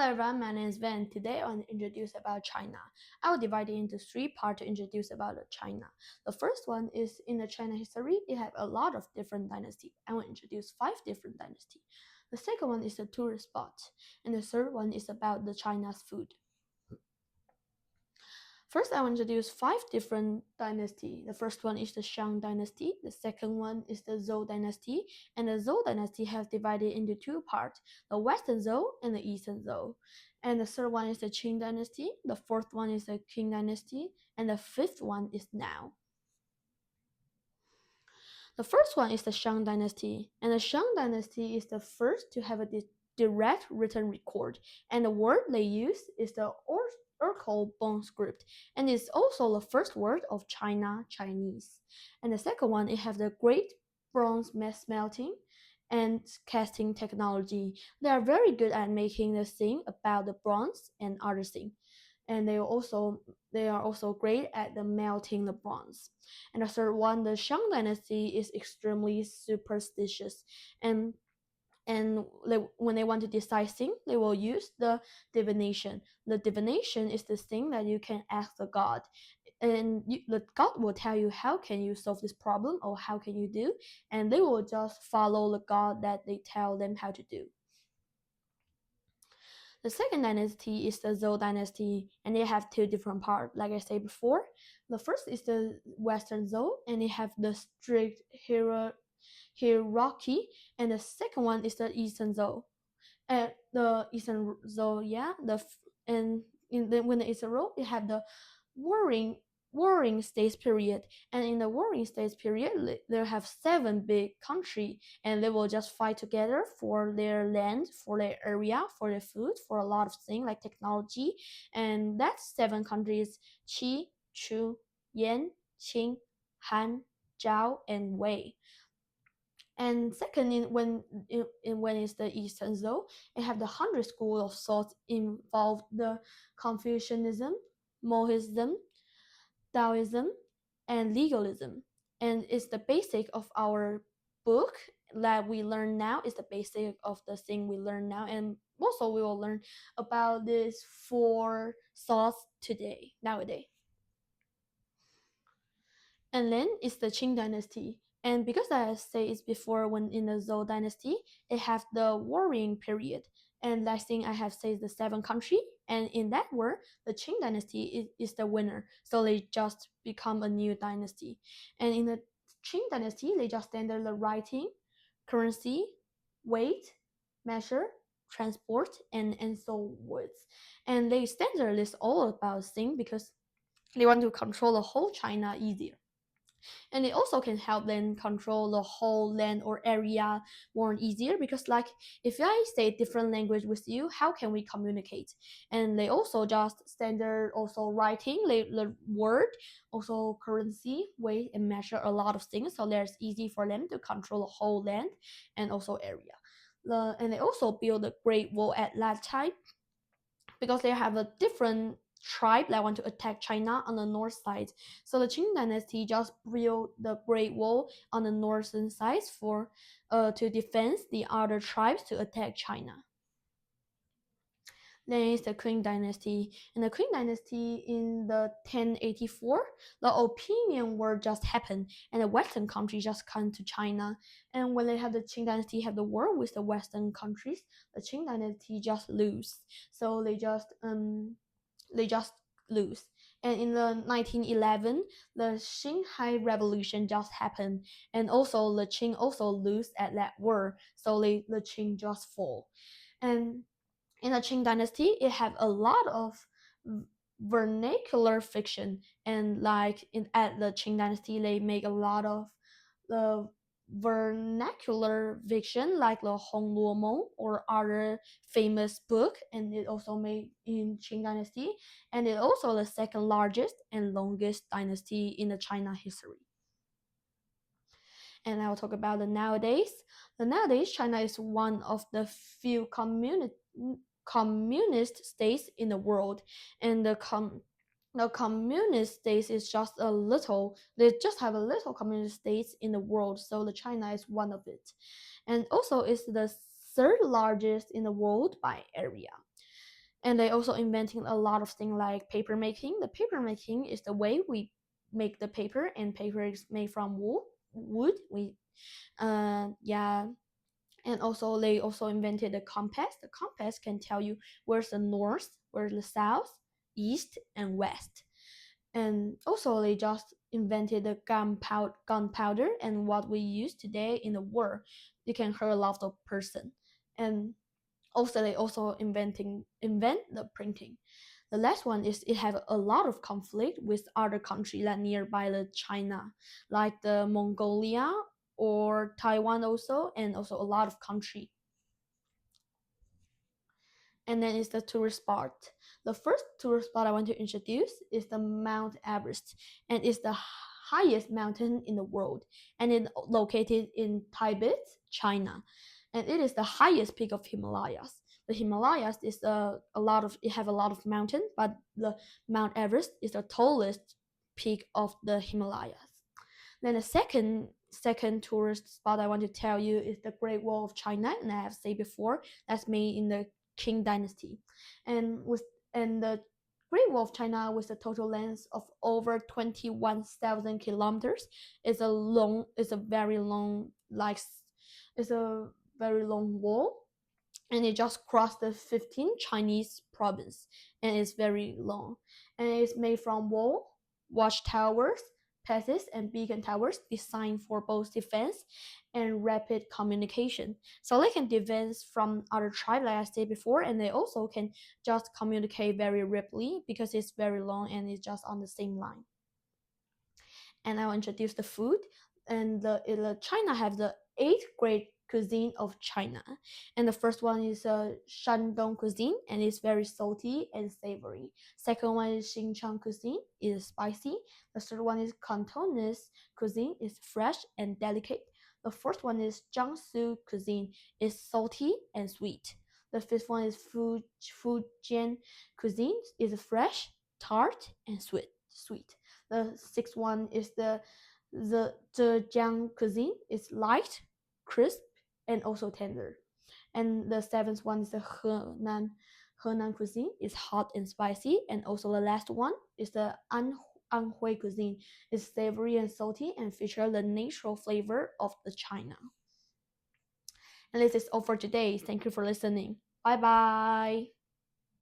Hello everyone, my name is Van. Today I want to introduce about China. I will divide it into three parts to introduce about China. The first one is in the China history, it have a lot of different dynasty. I will introduce 5 different dynasty. The second one is the tourist spot, and the third one is about the China's food. First, I will introduce 5 different dynasty. The first one is the Shang dynasty. The second one is the Zhou dynasty, and the Zhou dynasty has divided into 2 parts: the Western Zhou and the Eastern Zhou. And the third one is the Qing dynasty. The fourth one is the Qing dynasty, and the fifth one is now. The first one is the Shang dynasty, and the Shang dynasty is the first to have a direct written record, and the word they use is the Urkel bone script, and it's also the first word of China Chinese. And the second one, it have the great bronze smelting and casting technology. They are very good at making the thing about the bronze and other thing, and they are also great at the melting the bronze. And the third one, the Shang dynasty is extremely superstitious, and when they want to decide things, they will use the divination. The divination is the thing that you can ask the god, and the god will tell you how can you solve this problem or how can you do, and they will just follow the god that they tell them how to do. The second dynasty is the Zhou dynasty, and they have 2 different parts. Like I said before, the first is the Western Zhou, and they have the strict hierarchy, and the second one is the Eastern Zhou. And the Eastern Zhou, yeah, when the Eastern Zhou, they have the warring states period, and in the warring states period they have 7 big country, and they will just fight together for their land, for their area, for their food, for a lot of things like technology. And that's 7 countries: Qi, Chu, Yan, Qing, Han, Zhao, and Wei. And second, when it's the Eastern Zhou, it have the 100 school of thought involved: the Confucianism, Mohism, Taoism, and legalism. And it's the basic of our book that we learn now, is the basic of the thing we learn now. And also we will learn about these 4 thoughts nowadays. And then it's the Qing dynasty. And because I say it's before, when in the Zhou dynasty, it have the warring period. And last thing I have said is the 7 country. And in that war, the Qing dynasty is the winner. So they just become a new dynasty. And in the Qing dynasty, they just standard the writing, currency, weight, measure, transport, and so words. And they standard this all about thing because they want to control the whole China easier. And it also can help them control the whole land or area more easier, because like if I say different language with you, how can we communicate? And they also just standard also writing the word, also currency, weight, and measure a lot of things, so that's easy for them to control the whole land and also area. And they also build a great wall at that time, because they have a different tribe that want to attack China on the north side. So the Qing dynasty just built the Great Wall on the northern side for to defend the other tribes to attack China. Then is the Qing dynasty. In the Qing dynasty in the 1084, the opinion war just happened, and the Western countries just come to China. And when they have the Qing dynasty have the war with the Western countries, the Qing dynasty just lose. So they just lose. And in the 1911, the Shanghai Revolution just happened, and also the Qing also lose at that war, so the Qing just fall. And in the Qing dynasty, it have a lot of vernacular fiction, and like at the Qing dynasty, they make a lot of the vernacular fiction like the Hong Luo Meng or other famous book, and it also made in Qing dynasty, and it also the second largest and longest dynasty in the China history. And I'll talk about the nowadays. The nowadays, China is one of the few communist states in the world, and the communist states is just a little, they just have a little communist states in the world, so the China is one of it. And also it's the third largest in the world by area. And they also inventing a lot of things like paper making. The paper making is the way we make the paper, and paper is made from wood. We yeah. And also they also invented the compass. The compass can tell you where's the north, where's the south, east, and west. And also they just invented the gunpowder, and what we use today in the war, you can hurt a lot of person. And also they also invent the printing. The last one is it have a lot of conflict with other country like nearby the China, like the Mongolia or Taiwan also, and also a lot of country. And then it's the tourist spot. The first tourist spot I want to introduce is the Mount Everest, and it's the highest mountain in the world, and it's located in Tibet, China, and it is the highest peak of Himalayas. The Himalayas is a lot of it have a lot of mountain, but the Mount Everest is the tallest peak of the Himalayas. Then the second tourist spot I want to tell you is the Great Wall of China, and I have said before that's made in the Qing Dynasty, and the Great Wall of China with a total length of over 21,000 kilometers is a very long it's a very long wall, and it just crossed the 15 Chinese province, and it's very long, and it's made from wall, watchtowers, passes, and beacon towers designed for both defense and rapid communication. So they can defense from other tribes, like I said before, and they also can just communicate very rapidly because it's very long and it's just on the same line. And I'll introduce the food. And China have the eighth great cuisine of China, and the first one is Shandong cuisine, and it's very salty and savory. Second one is Xinjiang cuisine, is spicy. The third one is Cantonese cuisine, is fresh and delicate. The fourth one is Jiangsu cuisine, is salty and sweet. The fifth one is Fujian cuisine, is fresh, tart, and sweet. The sixth one is the Zhejiang cuisine. It's light, crisp, and also tender. And the seventh one is the Henan cuisine. It's hot and spicy. And also the last one is the Anhui cuisine. It's savory and salty and feature the natural flavor of the China. And this is all for today. Thank you for listening. Bye bye.